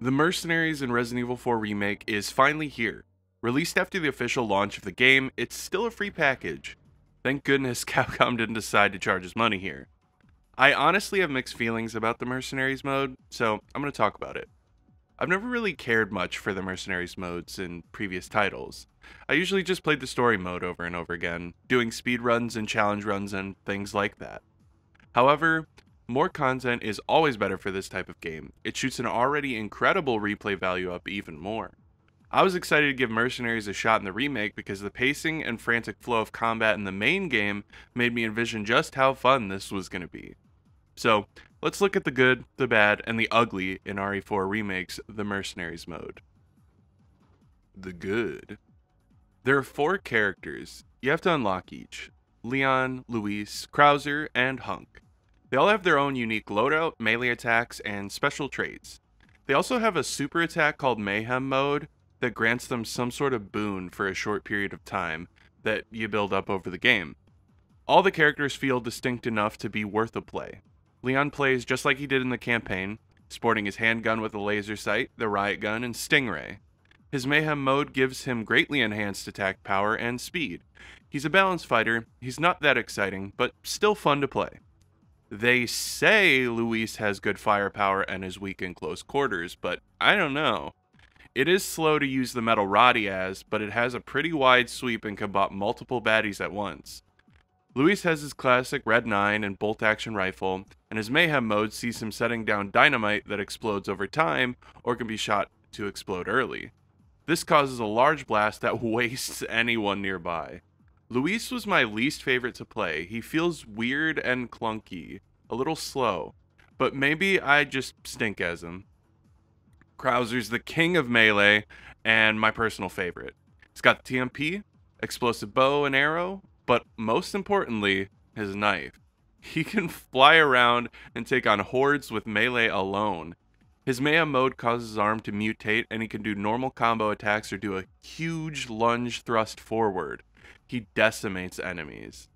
The Mercenaries in Resident Evil 4 Remake is finally here. Released after the official launch of the game, it's still a free package. Thank goodness Capcom didn't decide to charge us money here. I honestly have mixed feelings about the Mercenaries mode, so I'm going to talk about it. I've never really cared much for the Mercenaries modes in previous titles. I usually just played the story mode over and over again, doing speed runs and challenge runs and things like that. However, more content is always better for this type of game. It shoots an already incredible replay value up even more. I was excited to give Mercenaries a shot in the remake because the pacing and frantic flow of combat in the main game made me envision just how fun this was going to be. So, let's look at the good, the bad, and the ugly in RE4 Remake's The Mercenaries mode. The good. There are 4 characters. You have to unlock each. Leon, Luis, Krauser, and Hunk. They all have their own unique loadout, melee attacks, and special traits. They also have a super attack called Mayhem Mode that grants them some sort of boon for a short period of time that you build up over the game. All the characters feel distinct enough to be worth a play. Leon plays just like he did in the campaign, sporting his handgun with a laser sight, the riot gun, and stingray. His Mayhem Mode gives him greatly enhanced attack power and speed. He's a balanced fighter, he's not that exciting, but still fun to play. They say Luis has good firepower and is weak in close quarters, but I don't know. It is slow to use the metal rod he has, but it has a pretty wide sweep and can bop multiple baddies at once. Luis has his classic Red 9 and bolt-action rifle, and his Mayhem Mode sees him setting down dynamite that explodes over time or can be shot to explode early. This causes a large blast that wastes anyone nearby. Luis was my least favorite to play. He feels weird and clunky, a little slow, but maybe I just stink as him. Krauser's the king of melee and my personal favorite. He's got the TMP, explosive bow and arrow, but most importantly, his knife. He can fly around and take on hordes with melee alone. His Mayhem Mode causes his arm to mutate and he can do normal combo attacks or do a huge lunge thrust forward. He decimates enemies.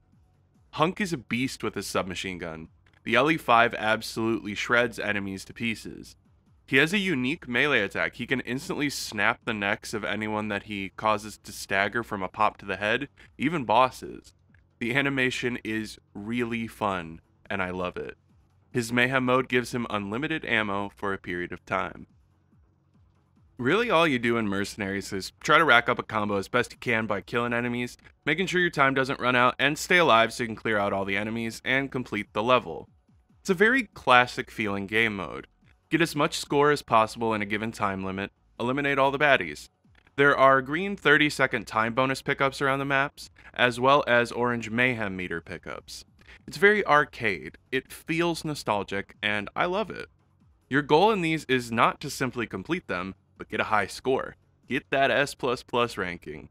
Hunk is a beast with his submachine gun. The LE5 absolutely shreds enemies to pieces. He has a unique melee attack. He can instantly snap the necks of anyone that he causes to stagger from a pop to the head, even bosses. The animation is really fun, and I love it. His Mayhem Mode gives him unlimited ammo for a period of time. Really all you do in Mercenaries is try to rack up a combo as best you can by killing enemies, making sure your time doesn't run out, and stay alive so you can clear out all the enemies and complete the level. It's a very classic feeling game mode. Get as much score as possible in a given time limit, eliminate all the baddies. There are green 30-second time bonus pickups around the maps, as well as orange mayhem meter pickups. It's very arcade, it feels nostalgic, and I love it. Your goal in these is not to simply complete them, but get a high score. Get that S++ ranking.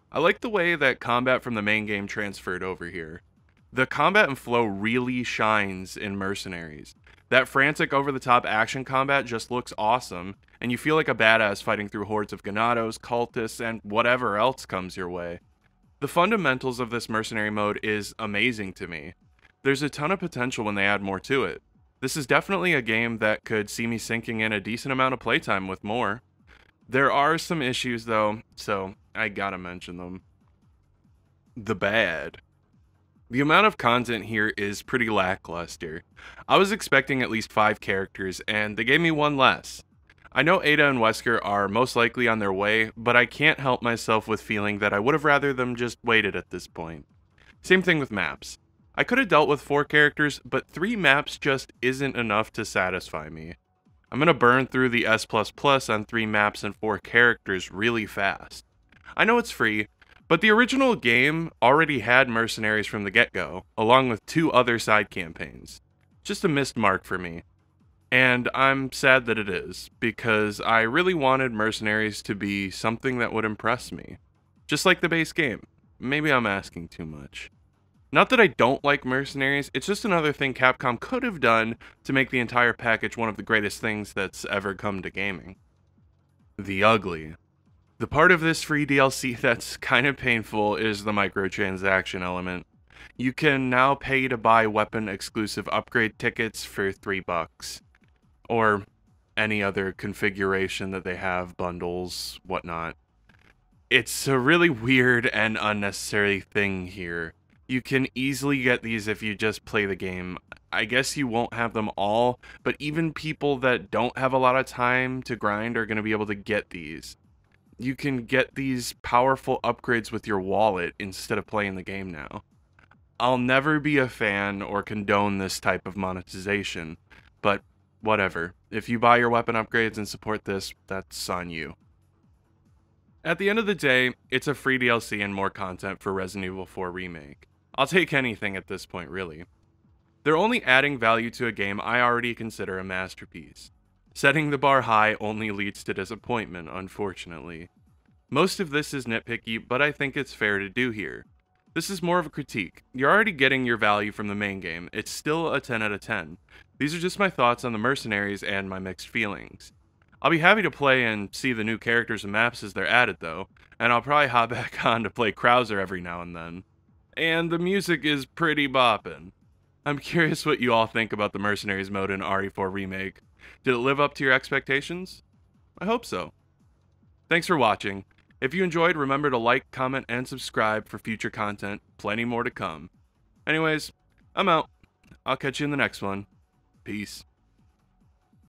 I like the way that combat from the main game transferred over here. The combat and flow really shines in Mercenaries. That frantic over-the-top action combat just looks awesome, and you feel like a badass fighting through hordes of Ganados, cultists, and whatever else comes your way. The fundamentals of this mercenary mode is amazing to me. There's a ton of potential when they add more to it. This is definitely a game that could see me sinking in a decent amount of playtime with more. There are some issues though, so I gotta mention them. The bad. The amount of content here is pretty lackluster. I was expecting at least 5 characters, and they gave me 1 less. I know Ada and Wesker are most likely on their way, but I can't help myself with feeling that I would have rather them just waited at this point. Same thing with maps. I could have dealt with 4 characters, but 3 maps just isn't enough to satisfy me. I'm gonna burn through the S++ on 3 maps and 4 characters really fast. I know it's free, but the original game already had Mercenaries from the get-go, along with 2 other side campaigns. Just a missed mark for me. And I'm sad that it is, because I really wanted Mercenaries to be something that would impress me. Just like the base game. Maybe I'm asking too much. Not that I don't like Mercenaries, it's just another thing Capcom could have done to make the entire package one of the greatest things that's ever come to gaming. The ugly. The part of this free DLC that's kind of painful is the microtransaction element. You can now pay to buy weapon exclusive upgrade tickets for $3. Or any other configuration that they have, bundles, whatnot. It's a really weird and unnecessary thing here. You can easily get these if you just play the game. I guess you won't have them all, but even people that don't have a lot of time to grind are going to be able to get these. You can get these powerful upgrades with your wallet instead of playing the game now. I'll never be a fan or condone this type of monetization, but whatever. If you buy your weapon upgrades and support this, that's on you. At the end of the day, it's a free DLC and more content for Resident Evil 4 Remake. I'll take anything at this point, really. They're only adding value to a game I already consider a masterpiece. Setting the bar high only leads to disappointment, unfortunately. Most of this is nitpicky, but I think it's fair to do here. This is more of a critique. You're already getting your value from the main game. It's still a 10 out of 10. These are just my thoughts on the Mercenaries and my mixed feelings. I'll be happy to play and see the new characters and maps as they're added though, and I'll probably hop back on to play Krauser every now and then. And the music is pretty boppin'. I'm curious what you all think about the Mercenaries mode in RE4 Remake. Did it live up to your expectations? I hope so. Thanks for watching. If you enjoyed, remember to like, comment, and subscribe for future content. Plenty more to come. Anyways, I'm out. I'll catch you in the next one. Peace.